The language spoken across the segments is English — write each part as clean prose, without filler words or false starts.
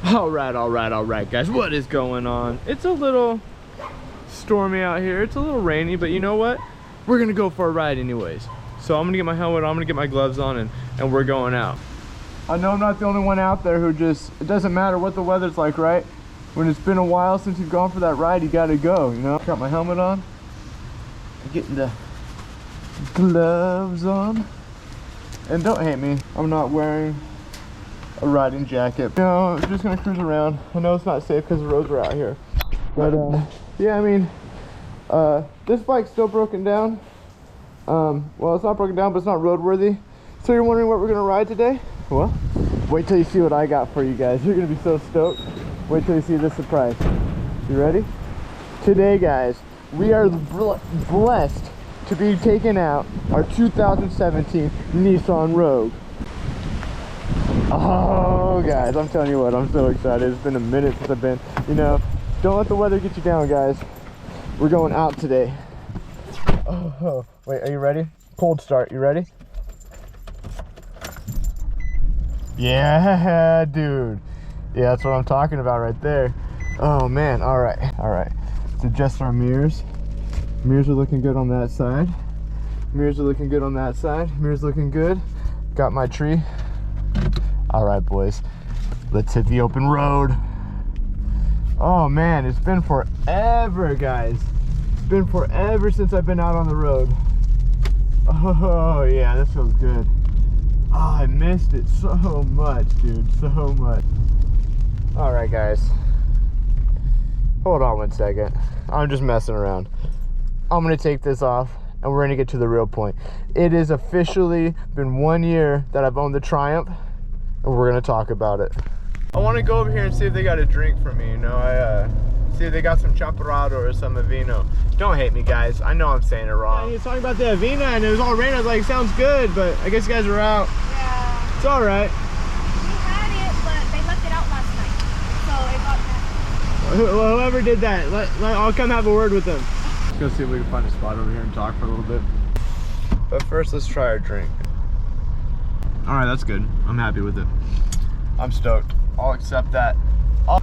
All right, guys, what is going on? It's a little stormy out here. It's a little rainy, but you know what? We're gonna go for a ride anyways. So I'm gonna get my helmet on, I'm gonna get my gloves on, and we're going out. I know I'm not the only one out there who just, it doesn't matter what the weather's like, right? When it's been a while since you've gone for that ride, you gotta go, you know? Got my helmet on, getting the gloves on. And don't hate me, I'm not wearing a riding jacket. You know, I'm just gonna cruise around. I know it's not safe because the roads are out here. But yeah, I mean, this bike's still broken down. Well, it's not broken down, but it's not roadworthy. So you're wondering what we're gonna ride today? Well, wait till you see what I got for you guys. You're gonna be so stoked. Wait till you see this surprise. You ready? Today, guys, we are blessed to be taking out our 2017 Nissan Rogue. Oh, guys, I'm telling you what, I'm so excited. It's been a minute since I've been, you know, don't let the weather get you down, guys. We're going out today. Oh, wait, are you ready? Cold start, you ready? Yeah, dude. Yeah, that's what I'm talking about right there. Oh man, all right. Let's adjust our mirrors. Mirrors are looking good on that side. Mirrors are looking good on that side. Mirrors looking good. Got my tree. All right, boys, let's hit the open road. Oh man, it's been forever, guys. It's been forever since I've been out on the road. Oh yeah, this feels good. Oh, I missed it so much, dude, so much. All right, guys, hold on one second. I'm just messing around. I'm gonna take this off and we're gonna get to the real point. It has officially been 1 year that I've owned the Triumph, and we're gonna talk about it. I wanna go over here and see if they got a drink for me, you know. See if they got some champurrado or some Avino. Don't hate me, guys. I know I'm saying it wrong. Yeah, he was talking about the Avina and it was all raining. I was like, sounds good, but I guess you guys are out. Yeah. It's all right. We had it, but they left it out last night, so it got bad. Well, whoever did that, I'll come have a word with them. Let's go see if we can find a spot over here and talk for a little bit. But first, let's try our drink. All right, that's good. I'm happy with it. I'm stoked. I'll accept that.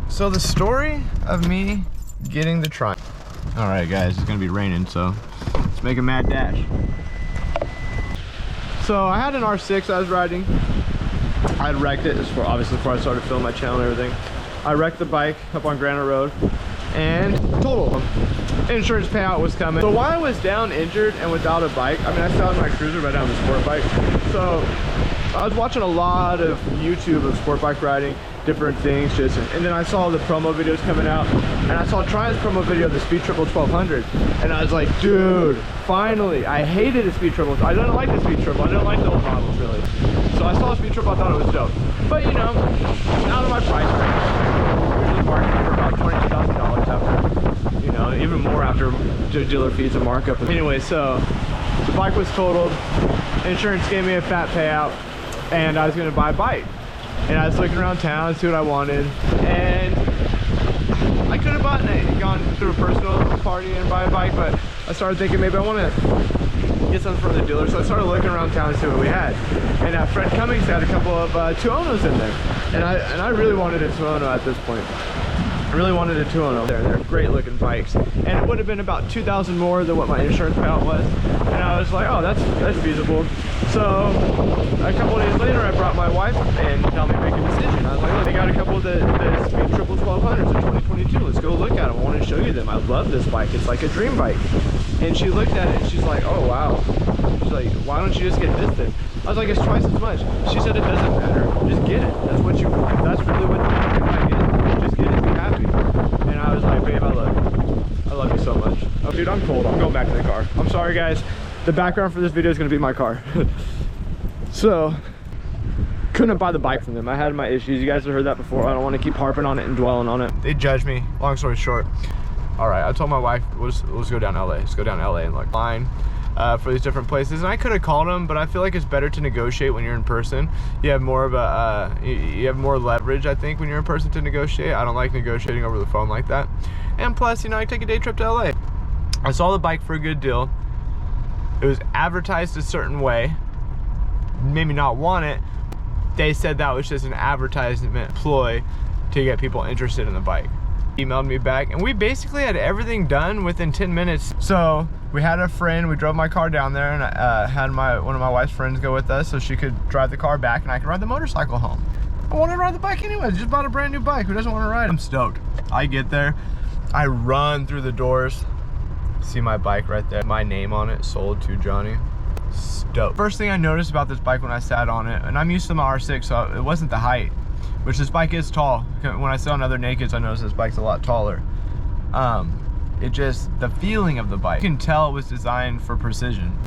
So the story of me getting the Triumph. All right, guys, it's gonna be raining, so let's make a mad dash. So I had an R6 I was riding. I had wrecked it, obviously before I started filming my channel and everything. I wrecked the bike up on Granite Road and totaled them. Insurance payout was coming. So while I was down injured and without a bike, I mean, I still had my cruiser, but I didn't have a sport bike. So I was watching a lot of YouTube of sport bike riding, different things, and then I saw the promo videos coming out, and I saw Triumph's promo video of the Speed Triple 1200, and I was like, dude, finally. I hated the Speed Triple. I didn't like the Speed Triple. I didn't like the old models, really. So I saw Speed Triple, I thought it was dope. But, you know, out of my price range, usually marketing for about $22,000 after, you know, even more after dealer fees and markup. Anyway, so the bike was totaled. Insurance gave me a fat payout, and I was going to buy a bike. And I was looking around town, see what I wanted, and I could have gone through a personal party and buy a bike, but I started thinking maybe I want to get something from the dealer, so I started looking around town and see what we had. And Fred Cummings had a couple of Tuonos in there, and I really wanted a Tuono at this point. I really wanted a Tuono. They're great looking bikes, and it would have been about $2,000 more than what my insurance payout was. And I was like, oh, that's feasible. So a couple of days later, I brought my wife and tell me to make a decision. I was like, look, they got a couple of the Speed Triple 1200s in 2022. Let's go look at them. I want to show you them. I love this bike. It's like a dream bike. And she looked at it and she's like, oh wow. She's like, why don't you just get this then? I was like, it's twice as much. She said it doesn't matter. Just get it. That's what you want. That's really what the dream bike is. Just get it. Be happy. And I was like, babe, I love you. I love you so much. Oh, dude, I'm cold. I'm going back to the car. I'm sorry, guys. The background for this video is going to be my car. So, couldn't buy the bike from them. I had my issues. You guys have heard that before. I don't want to keep harping on it and dwelling on it. They judged me. Long story short. All right, I told my wife, let's go down LA. Let's go down LA and like line for these different places. And I could have called them, but I feel like it's better to negotiate when you're in person. You have more of a, you have more leverage, I think, when you're in person to negotiate. I don't like negotiating over the phone like that. And plus, you know, I take a day trip to LA. I saw the bike for a good deal. It was advertised a certain way. Made me not want it. They said that was just an advertisement ploy to get people interested in the bike. Emailed me back, and we basically had everything done within 10 minutes. So we had a friend, we drove my car down there, and I had one of my wife's friends go with us so she could drive the car back and I could ride the motorcycle home. I wanted to ride the bike anyways, just bought a brand new bike. Who doesn't want to ride? I'm stoked. I get there, I run through the doors, see my bike right there, my name on it, sold to Johnny. Stoked. First thing I noticed about this bike when I sat on it, and I'm used to my R6, so it wasn't the height, which this bike is tall. When I saw on other nakeds, I noticed this bike's a lot taller. It just, the feeling of the bike, you can tell it was designed for precision.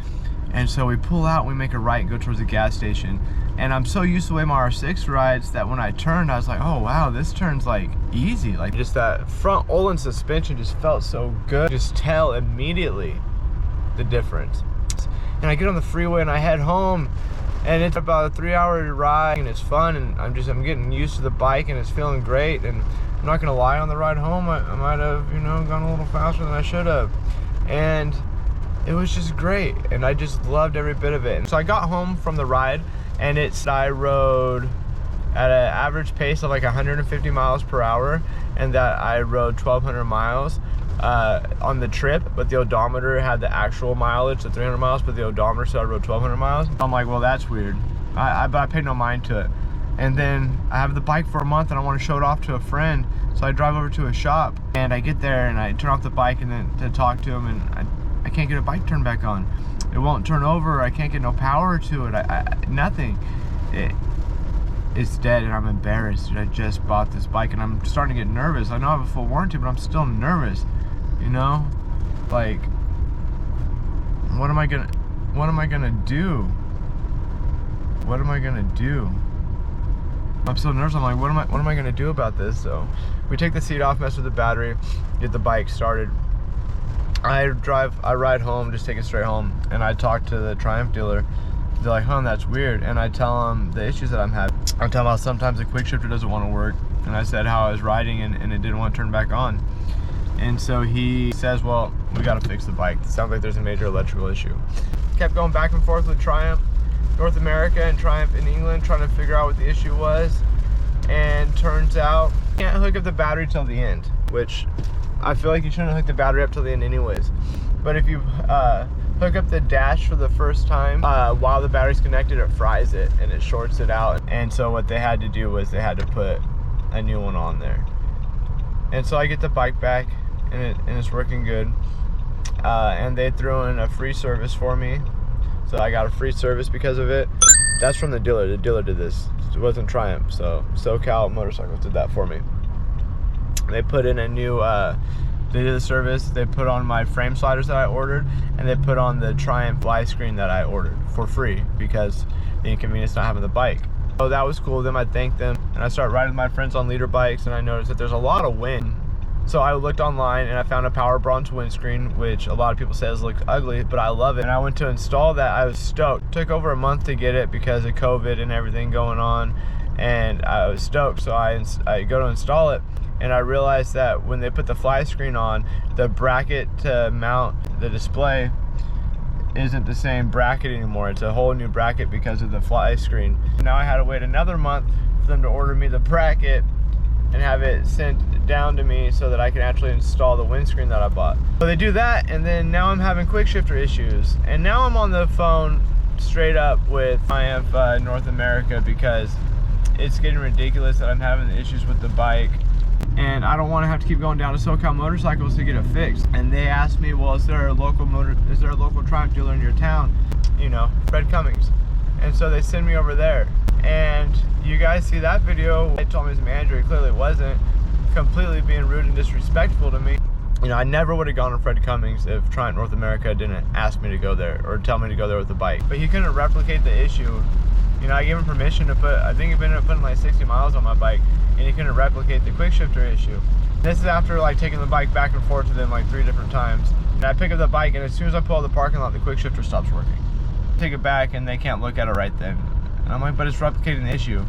And so we pull out, we make a right, go towards the gas station. And I'm so used to the way my R6 rides that when I turned, I was like, oh wow, this turns like easy. Like just that front WOULDN suspension just felt so good. Just tell immediately the difference. And I get on the freeway and I head home, and it's about a 3-hour ride, and it's fun, and I'm getting used to the bike, and it's feeling great. And I'm not gonna lie, on the ride home I might have, you know, gone a little faster than I should have, and it was just great, and I just loved every bit of it. And so I got home from the ride, and I rode at an average pace of like 150 miles per hour, and that I rode 1,200 miles on the trip, but the odometer had the actual mileage, the 300 miles, but the odometer said I rode 1,200 miles. I'm like, well, that's weird. But I paid no mind to it. And then I have the bike for a month, and I want to show it off to a friend, so I drive over to a shop, and I get there, and I turn off the bike, and then to talk to him, and I can't get a bike turned back on. It won't turn over. I can't get no power to it. Nothing. It's dead, and I'm embarrassed. I just bought this bike, and I'm starting to get nervous. I know I have a full warranty, but I'm still nervous. You know, like, what am I gonna do? What am I gonna do? I'm so nervous. I'm like, what am I gonna do about this? So we take the seat off, mess with the battery, get the bike started. I ride home, just take it straight home, and I talk to the Triumph dealer. They're like, huh, that's weird. And I tell them the issues that I'm having. I'm telling them how sometimes the quick shifter doesn't want to work, and I said how I was riding and it didn't want to turn back on. And so he says, well, we got to fix the bike. It sounds like there's a major electrical issue. Kept going back and forth with Triumph North America and Triumph in England, trying to figure out what the issue was. And turns out, you can't hook up the battery till the end, which I feel like you shouldn't hook the battery up till the end anyways. But if you hook up the dash for the first time, while the battery's connected, it fries it and it shorts it out. And so what they had to do was they had to put a new one on there. And so I get the bike back, and it's working good. And they threw in a free service for me. So I got a free service because of it. That's from the dealer. The dealer did this. It wasn't Triumph. So SoCal Motorcycles did that for me. They put in a new, they did the service. They put on my frame sliders that I ordered, and they put on the Triumph live screen that I ordered for free because the inconvenience not having the bike. So that was cool. Then I thanked them, and I started riding with my friends on leader bikes, and I noticed that there's a lot of wind. So I looked online, and I found a power bronze windscreen, which a lot of people says looks ugly, but I love it. And I went to install that. I was stoked. It took over a month to get it because of COVID and everything going on, and I was stoked. So I go to install it, and I realized that when they put the fly screen on, the bracket to mount the display isn't the same bracket anymore. It's a whole new bracket because of the fly screen. Now I had to wait another month for them to order me the bracket and have it sent down to me so that I can actually install the windscreen that I bought. So they do that, and then now I'm having quick shifter issues, and now I'm on the phone straight up with Triumph North America because it's getting ridiculous that I'm having the issues with the bike, and I don't want to have to keep going down to SoCal Motorcycles to get it fixed. And they asked me, well, is there a local Triumph dealer in your town? You know, Fred Cummings. And so they send me over there. And you guys see that video. They told me as a manager, it clearly wasn't, completely being rude and disrespectful to me. You know, I never would have gone to Fred Cummings if Triumph North America didn't ask me to go there or tell me to go there with the bike. But he couldn't replicate the issue. You know, I gave him permission to put, I think he ended up putting like 60 miles on my bike, and he couldn't replicate the quick shifter issue. This is after like taking the bike back and forth with him like 3 different times. And I pick up the bike, and as soon as I pull out the parking lot, the quick shifter stops working. Take it back, and they can't look at it right then. And I'm like, but it's replicating the issue.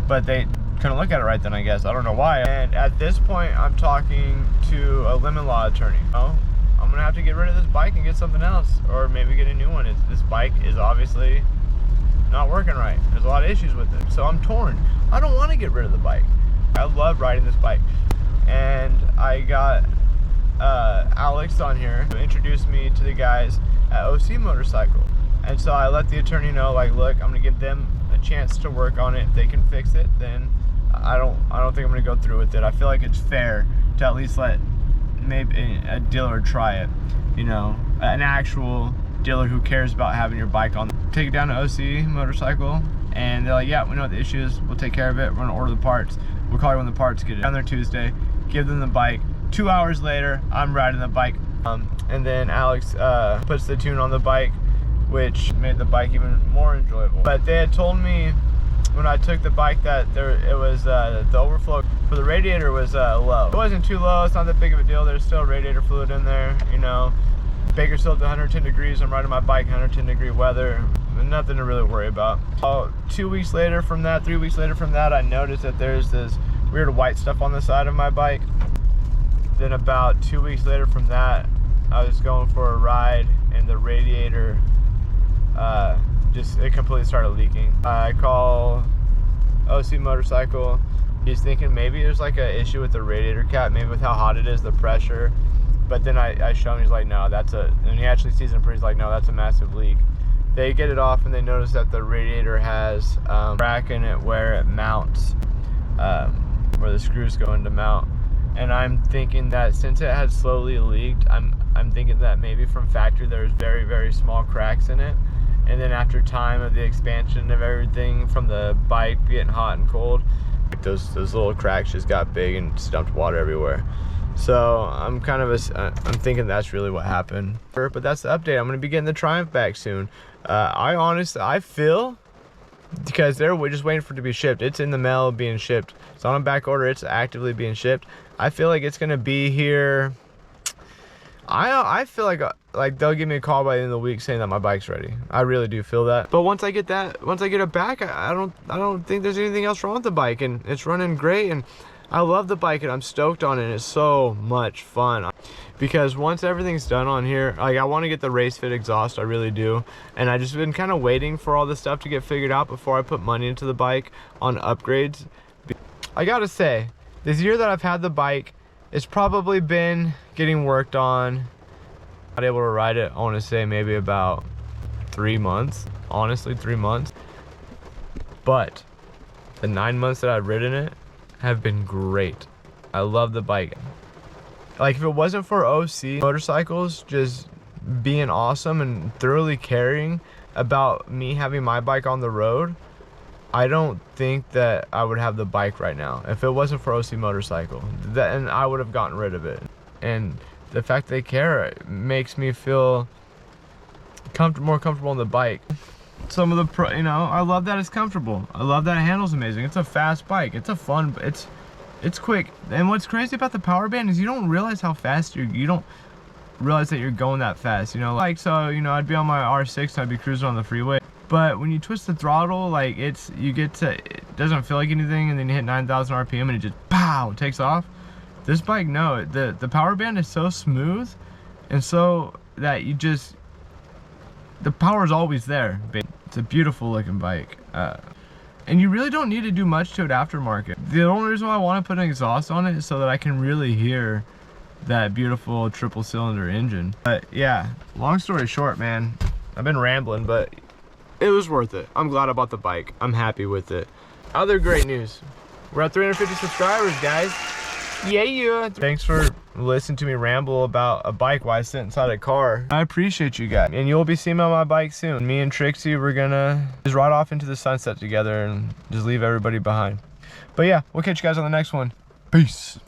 But they couldn't look at it right then, I guess. I don't know why. And at this point, I'm talking to a lemon law attorney. Oh, I'm gonna have to get rid of this bike and get something else, or maybe get a new one. This bike is obviously not working right. There's a lot of issues with it. So I'm torn. I don't want to get rid of the bike. I love riding this bike. And I got Alex on here who introduced me to the guys at OC Motorcycle. And so I let the attorney know, like, look, I'm gonna give them a chance to work on it. If they can fix it, then I don't think I'm gonna go through with it. I feel like it's fair to at least let maybe a dealer try it, you know, an actual dealer who cares about having your bike on. Take it down to OC Motorcycle, and they're like, yeah, we know what the issue is, we'll take care of it, we're gonna order the parts, we'll call you when the parts get it. Down there Tuesday, give them the bike. 2 hours later, I'm riding the bike, and then Alex puts the tune on the bike, which made the bike even more enjoyable. But they had told me when I took the bike that it was the overflow for the radiator was low. It wasn't too low, it's not that big of a deal. There's still radiator fluid in there, you know. Bakersfield to 110 degrees, I'm riding my bike in 110 degree weather, nothing to really worry about. 2 weeks later from that, 3 weeks later from that, I noticed that there's this weird white stuff on the side of my bike. Then about 2 weeks later from that, I was going for a ride and the radiator it completely started leaking. I call OC Motorcycle. He's thinking maybe there's like an issue with the radiator cap, maybe with how hot it is, the pressure. But then I show him, he's like, no, and he actually sees it, he's like, no, that's a massive leak. They get it off and they notice that the radiator has a crack in it where it mounts, where the screws go into mount. And I'm thinking that since it had slowly leaked, I'm thinking that maybe from factory there's very, very small cracks in it. And then after time of the expansion of everything from the bike getting hot and cold, those little cracks just got big and just dumped water everywhere. So I'm I'm thinking that's really what happened. But that's the update. I'm gonna be getting the Triumph back soon. I feel, because they're just waiting for it to be shipped. It's in the mail being shipped. It's on a back order, it's actively being shipped. I feel like it's gonna be here. I feel like they'll give me a call by the end of the week saying that my bike's ready. I really do feel that. But once I get it back, I don't think there's anything else wrong with the bike, and it's running great, and I love the bike, and I'm stoked on it. It's so much fun. Because once everything's done on here, like, I want to get the race fit exhaust, I really do. And I just been kind of waiting for all this stuff to get figured out before I put money into the bike on upgrades. I gotta say, this year that I've had the bike, it's probably been getting worked on. Not able to ride it, I want to say maybe about 3 months. Honestly, 3 months. But the 9 months that I've ridden it have been great. I love the bike. Like, if it wasn't for OC Motorcycles just being awesome and thoroughly caring about me having my bike on the road, I don't think that I would have the bike right now. If it wasn't for OC Motorcycle, and I would have gotten rid of it. And the fact they care makes me feel more comfortable on the bike. Some of the I love that it's comfortable. I love that it handles amazing. It's a fast bike. It's a fun. It's quick. And what's crazy about the power band is you don't realize how fast you don't realize that you're going that fast. You know, like, so, you know, I'd be on my R6, I'd be cruising on the freeway. But when you twist the throttle, like, it doesn't feel like anything, and then you hit 9,000 RPM and it just pow, takes off. This bike, no, the power band is so smooth, and so that the power is always there. It's a beautiful looking bike, and you really don't need to do much to it aftermarket. The only reason why I want to put an exhaust on it is so that I can really hear that beautiful triple cylinder engine. But yeah, long story short, man, I've been rambling, but it was worth it. I'm glad I bought the bike. I'm happy with it. Other great news, we're at 350 subscribers, guys. Yeah. Thanks for listening to me ramble about a bike while I sit inside a car. I appreciate you guys. And you'll be seeing me on my bike soon. Me and Trixie, we're gonna just ride off into the sunset together and just leave everybody behind. But yeah, we'll catch you guys on the next one. Peace.